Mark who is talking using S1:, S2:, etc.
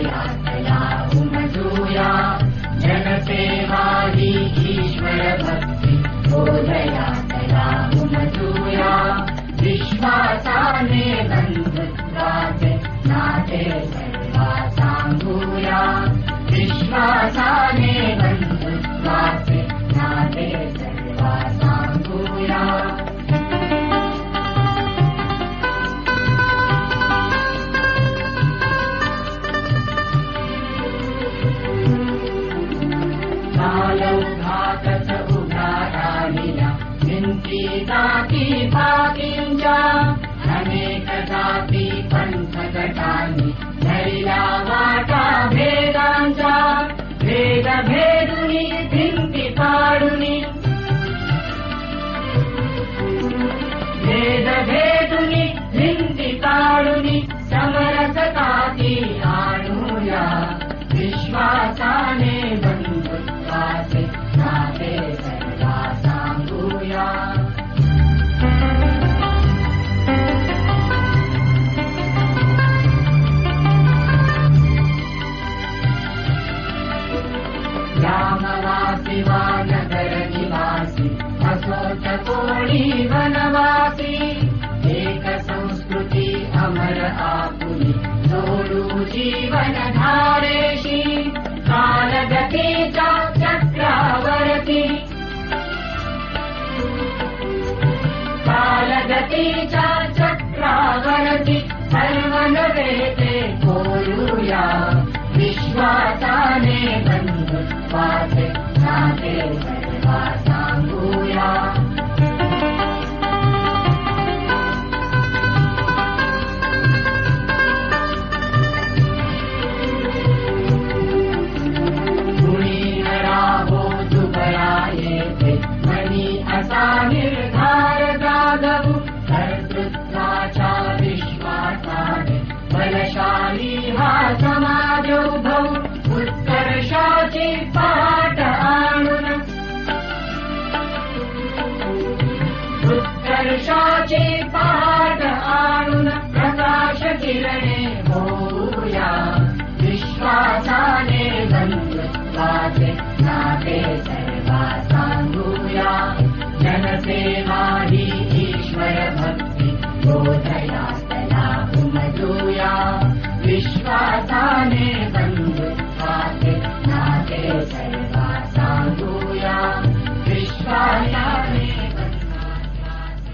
S1: बोधयातया उमजूया जनसेवा ही ईश्वर भक्ती बोधयातया उमजूया विश्वासाने बंधुत्वाचे नाते सर्वा सांगूया विश्वासाने बंधुत्वाचे नाते सर्वा सांगूया घातच उघारानिया भिंती जाती भातींच्या अनेक जाती पंथ गटांनी धरल्या वाटा भेदांच्या भेद भेदुनी भिंती पाडुनी भेद भेदुनी भिंती पाडुनी समरसताती आणूया विश्वासाने बंधुत्वाचे नाते सर्वा सांगूया ग्रामवासी वा नगर निवासी असोच कोणी वनवासी एक संस्कृती अमर आपुली जोडू जीवन धारेशी कालगतीच्या चक्रावरती कालगतीच्या चक्रावरती सर्व नवे ते कोरूया विश्वासाने बंधुत्वाचे नाते